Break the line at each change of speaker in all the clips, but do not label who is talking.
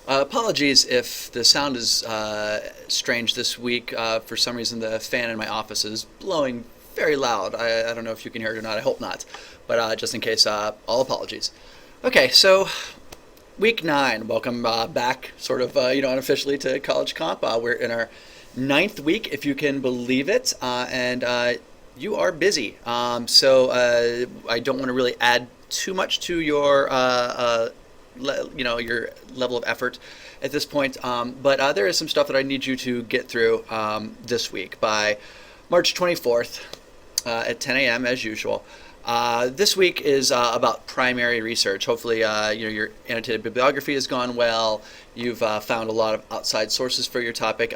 Apologies if the sound is strange this week. For some reason, the fan in my office is blowing very loud. I don't know if you can hear it or not. I hope not. But just in case, all apologies. Okay, so week 9. Welcome back, sort of, unofficially to College Comp. We're in our ninth week, if you can believe it, and you are busy. So I don't want to really add too much to your your level of effort at this point. But there is some stuff that I need you to get through this week by March 24th at 10 a.m. as usual. This week is about primary research. Hopefully, your annotated bibliography has gone well. You've found a lot of outside sources for your topic.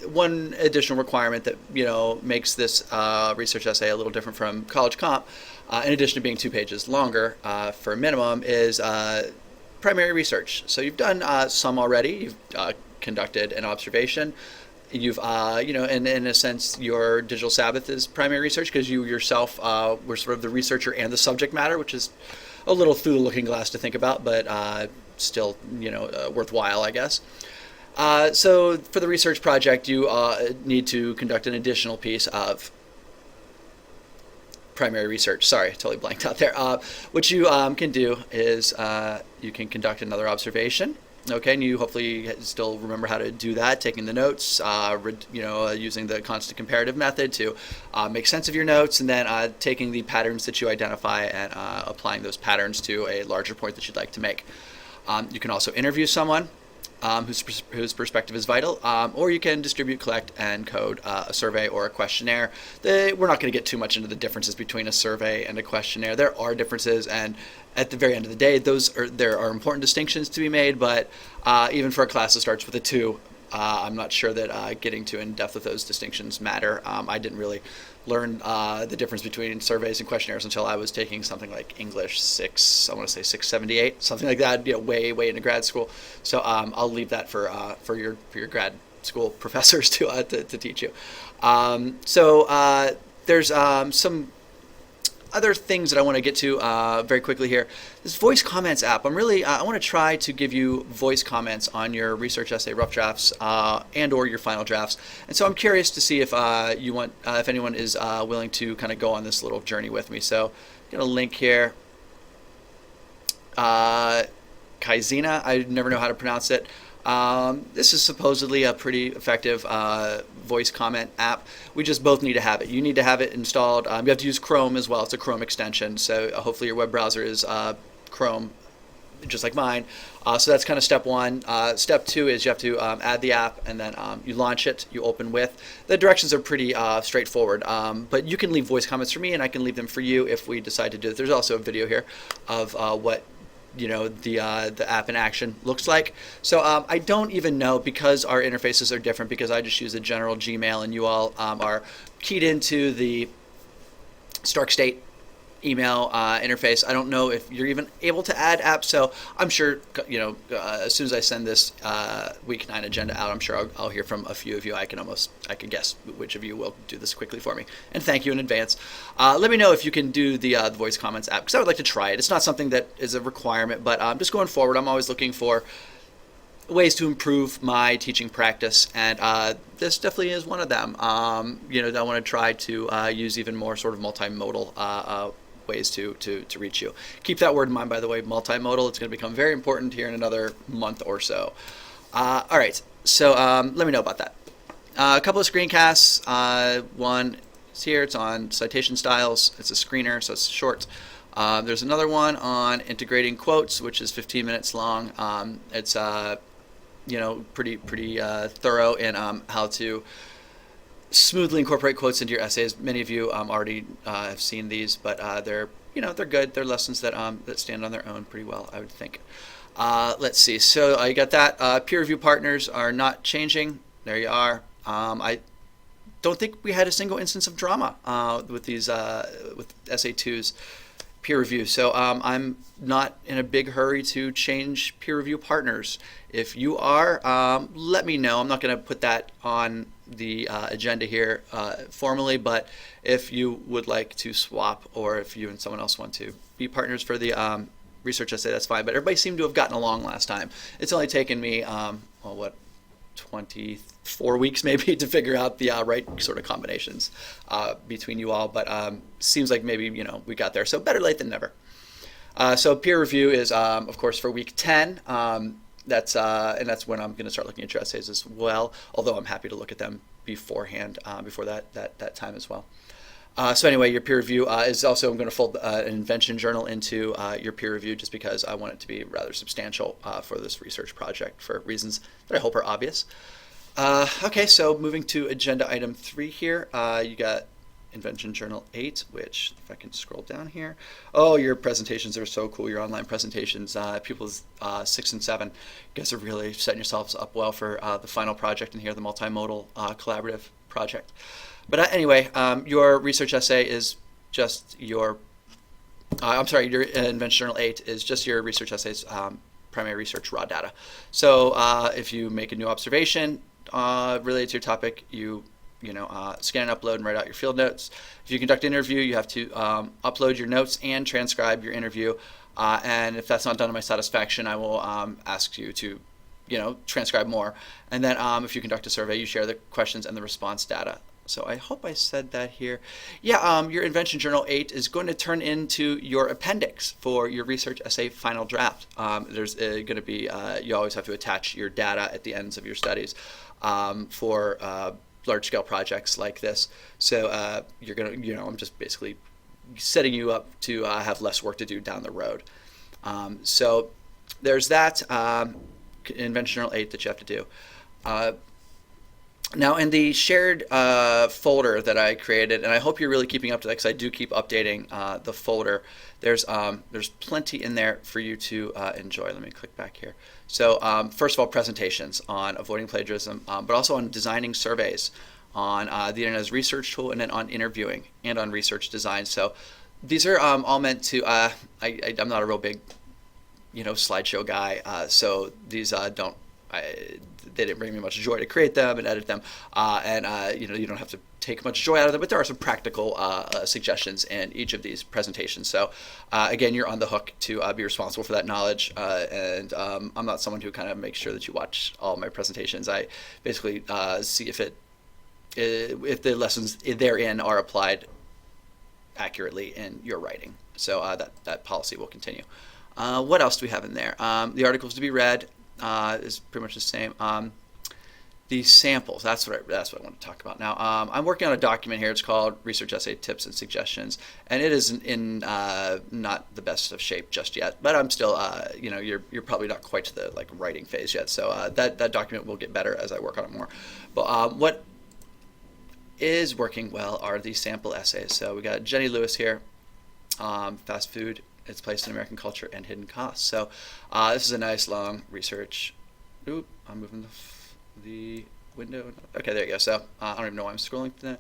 One additional requirement that makes this research essay a little different from College Comp, in addition to being 2 pages longer for a minimum, is primary research. So you've done some already. You've conducted an observation. You've, in a sense, your digital Sabbath is primary research because you yourself were sort of the researcher and the subject matter, which is a little through the looking glass to think about, but still, worthwhile, I guess. So for the research project, you need to conduct an additional piece of primary research. Sorry, totally blanked out there. What you can do is you can conduct another observation. Okay, and you hopefully still remember how to do that, taking the notes, using the constant comparative method to make sense of your notes, and then taking the patterns that you identify and applying those patterns to a larger point that you'd like to make. You can also interview someone whose perspective is vital, or you can distribute, collect, and code a survey or a questionnaire. We're not going to get too much into the differences between a survey and a questionnaire. There are differences, and at the very end of the day, there are important distinctions to be made, but even for a class that starts with a 2, I'm not sure that getting too in depth with those distinctions matter. I didn't really learn the difference between surveys and questionnaires until I was taking something like English 6, I want to say 678, something like that, way into grad school. So I'll leave that for your grad school professors to teach you. There's some other things that I want to get to very quickly here. This voice comments app. I want to try to give you voice comments on your research essay rough drafts and or your final drafts. And so I'm curious to see if if anyone is willing to kind of go on this little journey with me. So I'm going to link here. Kaizina, I never know how to pronounce it. This is supposedly a pretty effective voice comment app. We just both need to have it. You need to have it installed. You have to use Chrome as well. It's a Chrome extension, so hopefully your web browser is Chrome, just like mine. So that's kind of step 1. Step 2 is you have to add the app, and then you launch it, you open with. The directions are pretty straightforward, but you can leave voice comments for me, and I can leave them for you if we decide to do it. There's also a video here of what the app in action looks like. So I don't even know, because our interfaces are different, because I just use a general Gmail and you all are keyed into the Stark State email interface. I don't know if you're even able to add apps, so I'm sure as soon as I send this week 9 agenda out, I'm sure I'll hear from a few of you. I can guess which of you will do this quickly for me, and thank you in advance. Let me know if you can do the voice comments app, because I would like to try it. It's not something that is a requirement, but just going forward, I'm always looking for ways to improve my teaching practice, and this definitely is one of them. I want to try to use even more sort of multimodal ways to reach you. Keep that word in mind, by the way, multimodal. It's going to become very important here in another month or so. All right, so let me know about that. A couple of screencasts. One is here. It's on citation styles. It's a screener, so it's short. There's another one on integrating quotes, which is 15 minutes long. It's pretty thorough in how to smoothly incorporate quotes into your essays. Many of you already have seen these, but they're good. They're lessons that stand on their own pretty well, I would think. Let's see. So you got that. Peer review partners are not changing. There you are. I don't think we had a single instance of drama with these with SA2's peer review. So I'm not in a big hurry to change peer review partners. If you are, let me know. I'm not going to put that on the agenda here formally, but if you would like to swap, or if you and someone else want to be partners for the research essay, that's fine. But everybody seemed to have gotten along last time. It's only taken me, 24 weeks maybe to figure out the right sort of combinations between you all. But seems like maybe, we got there. So better late than never. So peer review is, of course, for week 10. That's when I'm going to start looking at your essays as well, although I'm happy to look at them beforehand, before that time as well. So anyway, your peer review is also, I'm going to fold an invention journal into your peer review just because I want it to be rather substantial for this research project for reasons that I hope are obvious. Okay, so moving to agenda item 3 here, you got Invention Journal 8, which, if I can scroll down here, oh, your presentations are so cool, your online presentations, pupils 6 and 7, you guys are really setting yourselves up well for the final project in here, the multimodal collaborative project. But anyway, your research essay is just your, your Invention Journal 8 is just your research essay's primary research raw data. So if you make a new observation related to your topic, you scan and upload and write out your field notes. If you conduct an interview, you have to upload your notes and transcribe your interview. And if that's not done to my satisfaction, I will ask you to, transcribe more. And then if you conduct a survey, you share the questions and the response data. So I hope I said that here. Yeah, your Invention Journal 8 is going to turn into your appendix for your research essay final draft. There's going to be, you always have to attach your data at the ends of your studies for large-scale projects like this. So you're going to, I'm just basically setting you up to have less work to do down the road. So there's that Invention Journal 8 that you have to do. Now, in the shared folder that I created, and I hope you're really keeping up to that because I do keep updating the folder, there's plenty in there for you to enjoy. Let me click back here. So first of all, presentations on avoiding plagiarism, but also on designing surveys, on the Internet as a research tool, and then on interviewing and on research design. So these are all meant to, I'm not a real big, slideshow guy, so these they didn't bring me much joy to create them and edit them, and you don't have to take much joy out of them, but there are some practical suggestions in each of these presentations. So again, you're on the hook to be responsible for that knowledge, and I'm not someone who kind of makes sure that you watch all my presentations. I basically see if the lessons therein are applied accurately in your writing. So that policy will continue. What else do we have in there? The articles to be read is pretty much the same. The samples, that's what I want to talk about now. I'm working on a document here. It's called Research Essay Tips and Suggestions, and it is in not the best of shape just yet, but I'm still, you're probably not quite to the writing phase yet, so that document will get better as I work on it more. But what is working well are the sample essays. So we got Jenny Lewis here, fast food, its place in American culture and hidden costs. So this is a nice long research. Oop, I'm moving the window. Okay, there you go. So I don't even know why I'm scrolling through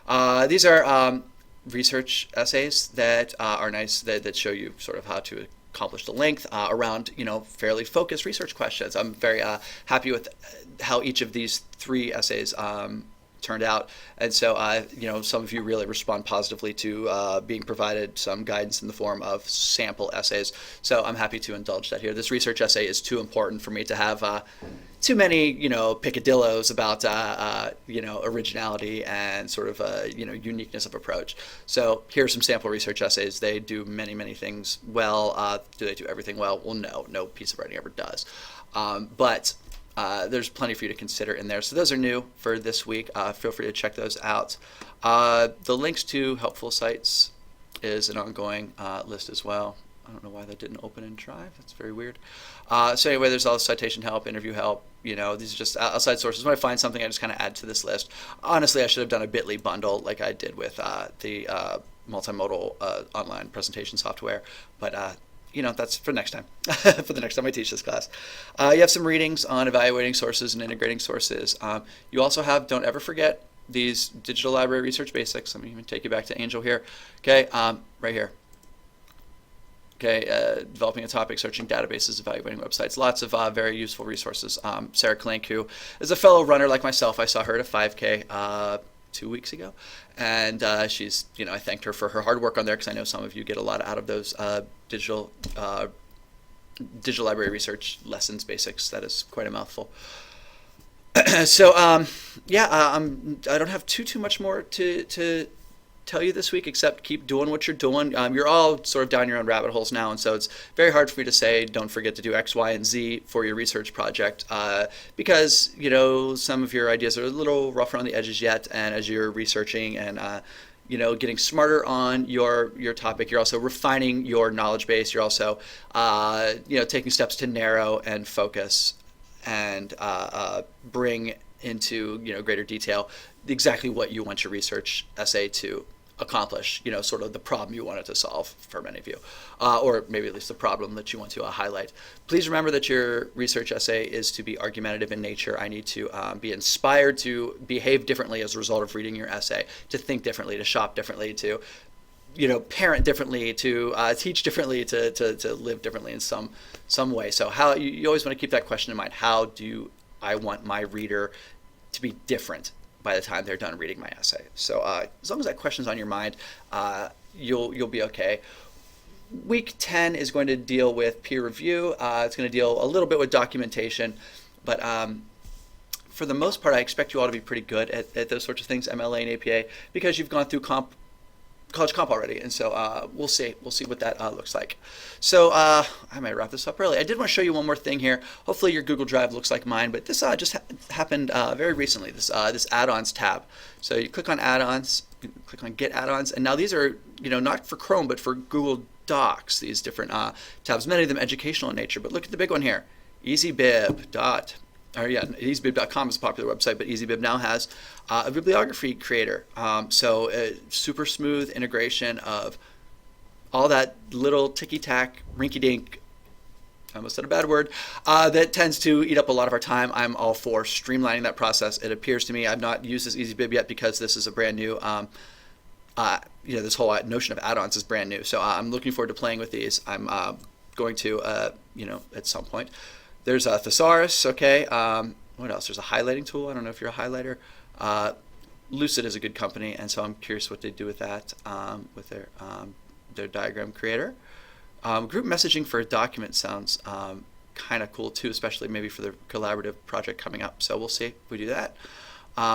that. These are research essays that are nice, that show you sort of how to accomplish the length around fairly focused research questions. I'm very happy with how each of these 3 essays turned out, and so some of you really respond positively to being provided some guidance in the form of sample essays, so I'm happy to indulge that here. This research essay is too important for me to have too many picadillos about originality and sort of uniqueness of approach. So here's some sample research essays. They do many things well. Do they do everything well? Well, no piece of writing ever does, but there's plenty for you to consider in there. So those are new for this week. Feel free to check those out. The links to helpful sites is an ongoing list as well. I don't know why that didn't open in Drive. That's very weird. So anyway, there's all citation help, interview help. These are just outside sources. When I find something, I just kind of add to this list. Honestly, I should have done a Bitly bundle like I did with the multimodal online presentation software. But that's for next time, for the next time I teach this class. You have some readings on evaluating sources and integrating sources. You also have, don't ever forget, these digital library research basics. Let me even take you back to Angel here. Okay, right here. Okay, developing a topic, searching databases, evaluating websites. Lots of very useful resources. Sarah Klink, who is a fellow runner like myself, I saw her at a 5K 2 weeks ago, and she's, I thanked her for her hard work on there because I know some of you get a lot out of those digital Digital Library Research Lessons Basics. That is quite a mouthful. So I don't have too much more to tell you this week, except keep doing what you're doing. You're all sort of down your own rabbit holes now, and so it's very hard for me to say don't forget to do X, Y, and Z for your research project, because some of your ideas are a little rough around the edges yet, and as you're researching and getting smarter on your topic, you're also refining your knowledge base. You're also taking steps to narrow and focus and bring into greater detail exactly what you want your research essay to accomplish, sort of the problem you want it to solve for many of you, or maybe at least the problem that you want to highlight. Please remember that your research essay is to be argumentative in nature. I need to be inspired to behave differently as a result of reading your essay, to think differently, to shop differently, to parent differently, to teach differently, to live differently in some way. So how you always want to keep that question in mind. How do I want my reader to be different by the time they're done reading my essay? So as long as that question's on your mind, you'll be okay. Week 10 is going to deal with peer review. It's going to deal a little bit with documentation, but for the most part, I expect you all to be pretty good at those sorts of things, MLA and APA, because you've gone through college comp already, and so we'll see what that looks like. So I might wrap this up early. I did want to show you one more thing here. Hopefully your Google Drive looks like mine, but this just happened very recently. This add-ons tab. So you click on add-ons, you click on Get Add-ons, and now these are not for Chrome but for Google Docs. These different tabs, many of them educational in nature. But look at the big one here, EasyBib.com is a popular website, but EasyBib now has a bibliography creator. So a super smooth integration of all that little ticky-tack, rinky-dink, I almost said a bad word, that tends to eat up a lot of our time. I'm all for streamlining that process. It appears to me, I've not used this EasyBib yet because this is a brand new, this whole notion of add-ons is brand new. So I'm looking forward to playing with these. I'm going to, at some point. There's a Thesaurus, okay. What else? There's a highlighting tool. I don't know if you're a highlighter. Lucid is a good company, and so I'm curious what they do with that, with their diagram creator. Group messaging for a document sounds kind of cool too, especially maybe for the collaborative project coming up. So we'll see if we do that.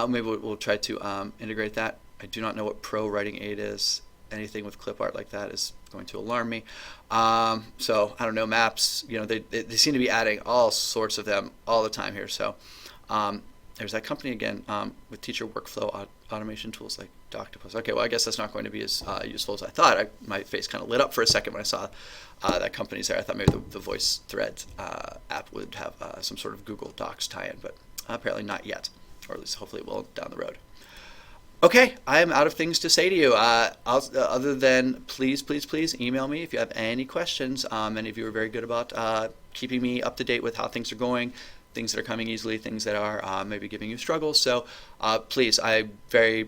Maybe we'll try to integrate that. I do not know what Pro Writing Aid is. Anything with clip art like that is going to alarm me. So I don't know, maps, they seem to be adding all sorts of them all the time here. So there's that company again with teacher workflow automation tools like Doctopus. Okay, well, I guess that's not going to be as useful as I thought. My face kind of lit up for a second when I saw that company's there. I thought maybe the VoiceThread app would have some sort of Google Docs tie-in, but apparently not yet, or at least hopefully it will down the road. Okay, I am out of things to say to you. Other than please email me if you have any questions. Many of you are very good about keeping me up to date with how things are going, things that are coming easily, things that are maybe giving you struggles. So please, I'm very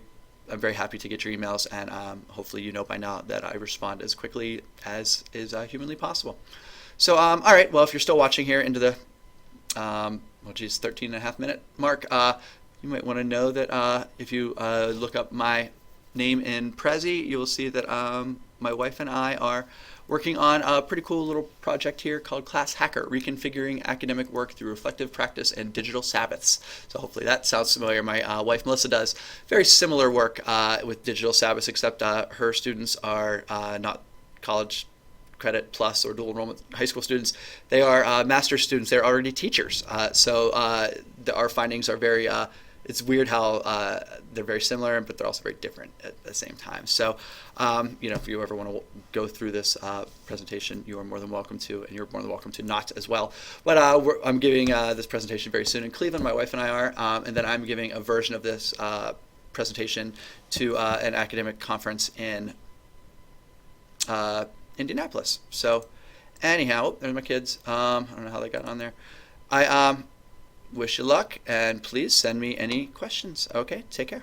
happy to get your emails, and hopefully you know by now that I respond as quickly as is humanly possible. So all right, well, if you're still watching here into the 13 and a half minute mark, you might want to know that if you look up my name in Prezi, you will see that my wife and I are working on a pretty cool little project here called Class Hacker, reconfiguring academic work through reflective practice and digital Sabbaths. So hopefully that sounds familiar. My wife Melissa does very similar work with digital Sabbaths, except her students are not college credit plus or dual enrollment high school students. They are master's students. They're already teachers. So our findings are very it's weird how they're very similar, but they're also very different at the same time. So, if you ever want to go through this presentation, you are more than welcome to, and you're more than welcome to not as well. But I'm giving this presentation very soon in Cleveland, my wife and I are, and then I'm giving a version of this presentation to an academic conference in Indianapolis. So, anyhow, there's my kids. I don't know how they got on there. I wish you luck, and please send me any questions. Okay, take care.